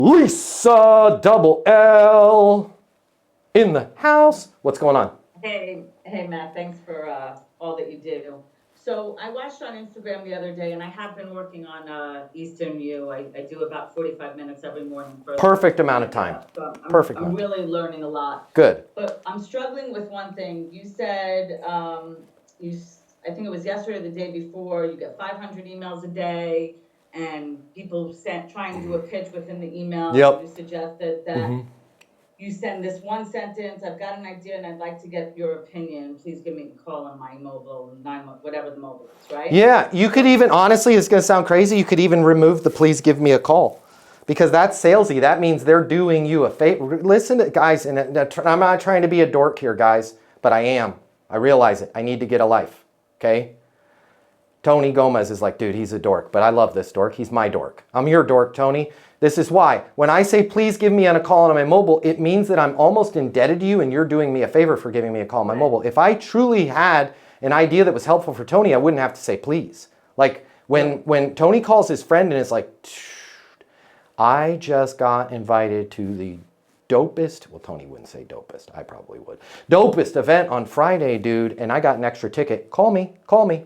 Lisa double L in the house. What's going on? Hey, Matt, thanks for all that you do. So I watched on Instagram the other day, and I have been working on Eastern U. I do about 45 minutes every morning. Perfect amount of time. So Perfect I'm amount of time. really learning a lot. Good. But I'm struggling with one thing. You said, I think it was yesterday or the day before, you get 500 emails a day, and people trying to do a pitch within the email. Yep. You suggested that you send this one sentence, I've got an idea and I'd like to get your opinion. Please give me a call on my mobile, whatever the mobile is, right? Yeah, you could even, honestly, it's going to sound crazy, you could even remove the please give me a call. Because that's salesy. That means they're doing you a favor. Listen to guys, and I'm not trying to be a dork here, guys, but I am. I realize it. I need to get a life, okay? Tony Gomez is like, dude, he's a dork, but I love this dork. He's my dork. I'm your dork, Tony. This is why. When I say, please give me a call on my mobile, it means that I'm almost indebted to you and you're doing me a favor for giving me a call on my mobile. If I truly had an idea that was helpful for Tony, I wouldn't have to say please. Like when Tony calls his friend and is like, I just got invited to the dopest, well, Tony wouldn't say dopest, I probably would. Dopest event on Friday, dude, and I got an extra ticket. Call me.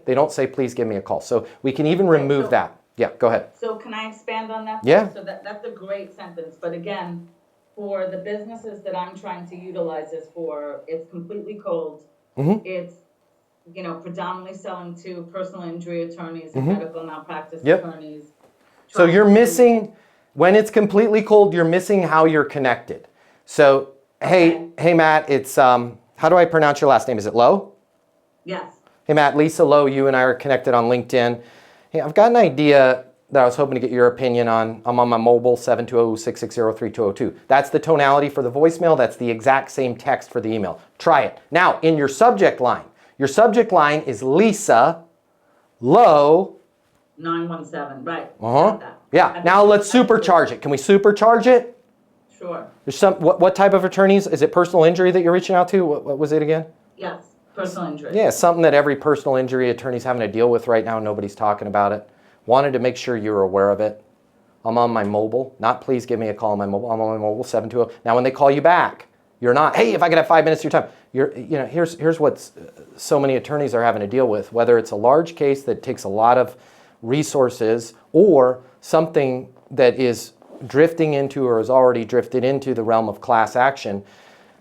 They don't say, please give me a call. So we can even remove that. Yeah, go ahead. So can I expand on that? Yeah. So that's a great sentence. But again, for the businesses that I'm trying to utilize this for, it's completely cold. It's, predominantly selling to personal injury attorneys and medical malpractice attorneys. So you're missing, when it's completely cold, you're missing how you're connected. So, hey Matt, it's, how do I pronounce your last name? Is it Lowe? Yes. Hey Matt, Lisa Lowe, you and I are connected on LinkedIn. Hey, I've got an idea that I was hoping to get your opinion on. I'm on my mobile, 720-660-3202. That's the tonality for the voicemail. That's the exact same text for the email. Try it. Now, in your subject line is Lisa Lowe 917, right. Yeah, now let's supercharge it. Can we supercharge it? Sure. There's what type of attorneys? Is it personal injury that you're reaching out to? What was it again? Yes, personal injury. Yeah, something that every personal injury attorney's having to deal with right now. Nobody's talking about it. Wanted to make sure you were aware of it. I'm on my mobile. Not please give me a call on my mobile. I'm on my mobile, 720. Now when they call you back, you're not, hey, if I could have 5 minutes of your time. Here's what so many attorneys are having to deal with, whether it's a large case that takes a lot of resources or something that is drifting into or has already drifted into the realm of class action.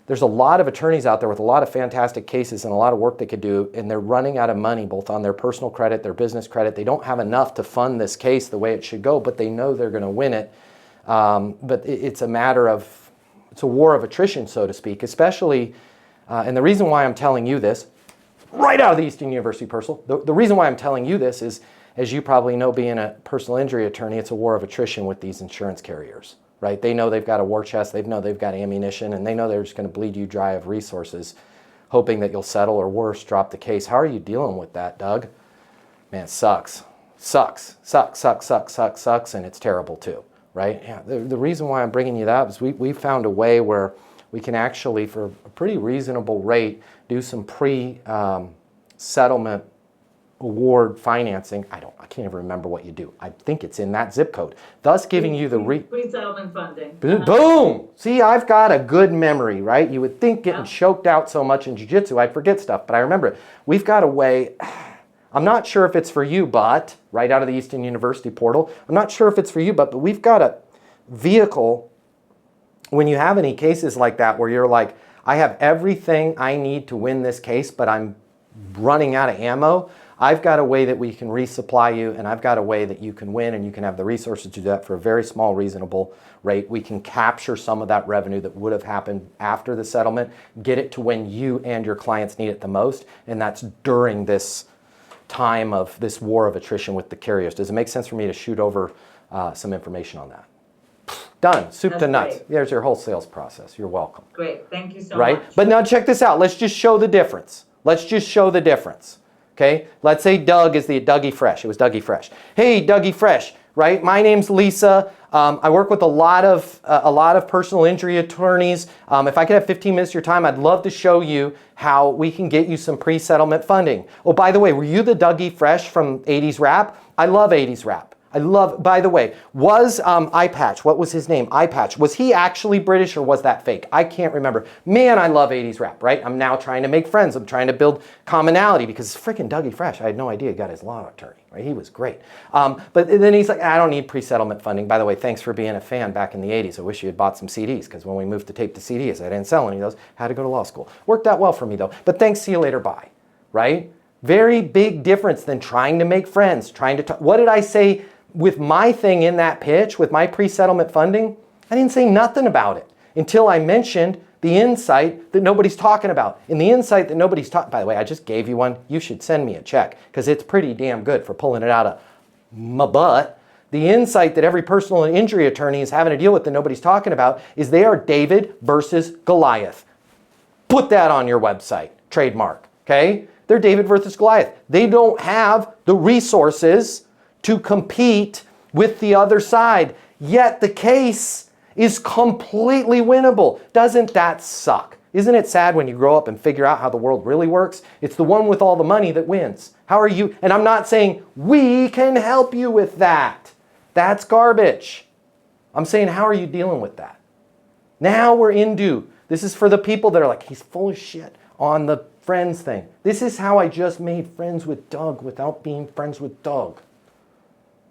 There's a lot of attorneys out there with a lot of fantastic cases and a lot of work they could do, and they're running out of money both on their personal credit, their business credit. They don't have enough to fund this case the way it should go, but they know they're going to win it. But it's a matter of, it's a war of attrition, so to speak, especially, and the reason why I'm telling you this, right out of the Eastern University Personal, the reason why I'm telling you this is, as you probably know, being a personal injury attorney, it's a war of attrition with these insurance carriers, right? They know they've got a war chest, they know they've got ammunition, and they know they're just going to bleed you dry of resources, hoping that you'll settle or worse, drop the case. How are you dealing with that, Doug? Man, it sucks, and it's terrible too, right? Yeah. The reason why I'm bringing you that is we found a way where we can actually, for a pretty reasonable rate, do some pre-settlement award financing. I can't even remember what you do. I think it's in that zip code. Thus giving you the pre-settlement funding. Boom! See, I've got a good memory, right? You would think getting choked out so much in jiu-jitsu, I'd forget stuff, but I remember it. We've got a way, I'm not sure if it's for you, but, right out of the Eastern University portal, I'm not sure if it's for you, but we've got a vehicle when you have any cases like that where you're like, I have everything I need to win this case, but I'm running out of ammo. I've got a way that we can resupply you, and I've got a way that you can win, and you can have the resources to do that for a very small, reasonable rate. We can capture some of that revenue that would have happened after the settlement, get it to when you and your clients need it the most, and that's during this time of this war of attrition with the carriers. Does it make sense for me to shoot over some information on that? Done. Soup to nuts. Great. There's your whole sales process. You're welcome. Great. Thank you so much. Right? But now check this out. Let's just show the difference. Okay? Let's say Doug is the Dougie Fresh. It was Dougie Fresh. Hey, Dougie Fresh, right? My name's Lisa. I work with a lot of personal injury attorneys. If I could have 15 minutes of your time, I'd love to show you how we can get you some pre-settlement funding. Oh, by the way, were you the Dougie Fresh from 80s Rap? I love 80s Rap. I love, by the way, was Eye Patch, what was his name? Eye Patch, was he actually British or was that fake? I can't remember. Man, I love 80s rap, right? I'm now trying to make friends. I'm trying to build commonality because freaking Dougie Fresh, I had no idea he got his law attorney, right? He was great. But then he's like, I don't need pre-settlement funding. By the way, thanks for being a fan back in the 80s. I wish you had bought some CDs because when we moved to tape to CDs, I didn't sell any of those. Had to go to law school. Worked out well for me though. But thanks, see you later, bye, right? Very big difference than trying to make friends, trying to talk. What did I say with my thing in that pitch, with my pre-settlement funding? I didn't say nothing about it until I mentioned the insight that nobody's talking about. And the insight that nobody's talking, by the way, I just gave you one. You should send me a check because it's pretty damn good for pulling it out of my butt. The insight that every personal injury attorney is having to deal with that nobody's talking about is they are David versus Goliath. Put that on your website, trademark, okay? They're David versus Goliath. They don't have the resources to compete with the other side. Yet the case is completely winnable. Doesn't that suck? Isn't it sad when you grow up and figure out how the world really works? It's the one with all the money that wins. How are you? And I'm not saying we can help you with that. That's garbage. I'm saying, how are you dealing with that? Now we're into, this is for the people that are like, he's full of shit on the friends thing. This is how I just made friends with Doug without being friends with Doug.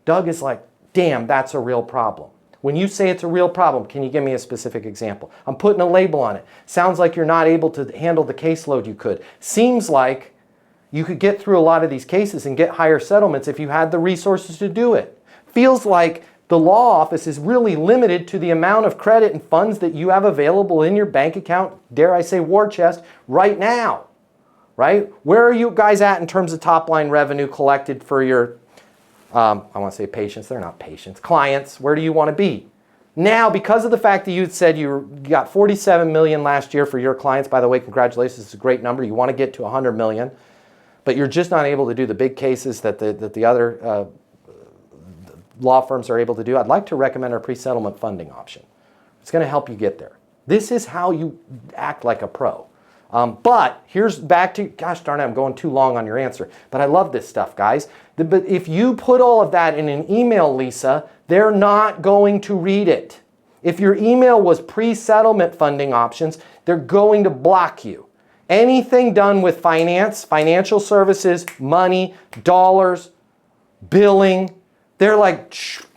Doug is like, damn, that's a real problem. When you say it's a real problem, can you give me a specific example? I'm putting a label on it. Sounds like you're not able to handle the caseload you could. Seems like you could get through a lot of these cases and get higher settlements if you had the resources to do it. Feels like the law office is really limited to the amount of credit and funds that you have available in your bank account, dare I say war chest, right now, right? Where are you guys at in terms of top line revenue collected for your, I want to say patients, they're not patients, clients, where do you want to be? Now, because of the fact that you said you got 47 million last year for your clients, by the way, congratulations, it's a great number. You want to get to 100 million, but you're just not able to do the big cases that the other law firms are able to do. I'd like to recommend our pre-settlement funding option. It's going to help you get there. This is how you act like a pro. But here's back to, gosh darn it, I'm going too long on your answer. But I love this stuff, guys. But if you put all of that in an email, Lisa, they're not going to read it. If your email was pre-settlement funding options, they're going to block you. Anything done with finance, financial services, money, dollars, billing, they're like,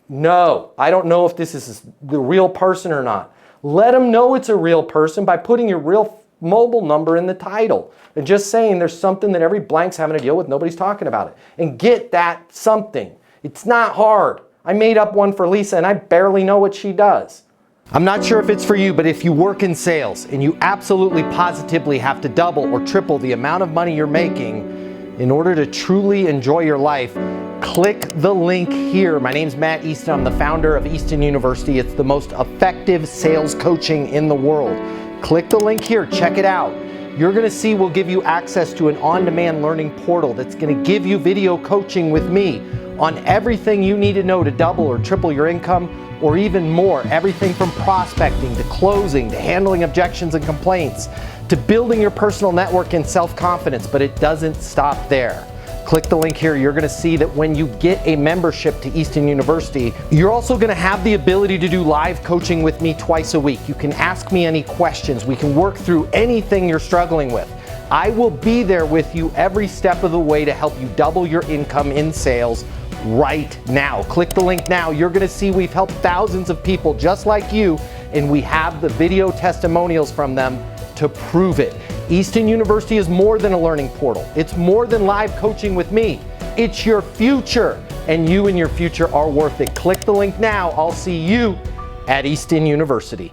no, I don't know if this is the real person or not. Let them know it's a real person by putting your real mobile number in the title and just saying there's something that every blank's having to deal with, nobody's talking about it. And get that something. It's not hard. I made up one for Lisa and I barely know what she does. I'm not sure if it's for you, but if you work in sales and you absolutely positively have to double or triple the amount of money you're making in order to truly enjoy your life, click the link here. My name's Matt Easton. I'm the founder of Easton University. It's the most effective sales coaching in the world. Click the link here, check it out. You're gonna see we'll give you access to an on-demand learning portal that's gonna give you video coaching with me on everything you need to know to double or triple your income or even more. Everything from prospecting to closing to handling objections and complaints to building your personal network and self-confidence, but it doesn't stop there. Click the link here. You're going to see that when you get a membership to Easton University, you're also going to have the ability to do live coaching with me twice a week. You can ask me any questions. We can work through anything you're struggling with. I will be there with you every step of the way to help you double your income in sales right now. Click the link now. You're going to see we've helped thousands of people just like you, and we have the video testimonials from them to prove it. Easton University is more than a learning portal. It's more than live coaching with me. It's your future, and you and your future are worth it. Click the link now. I'll see you at Easton University.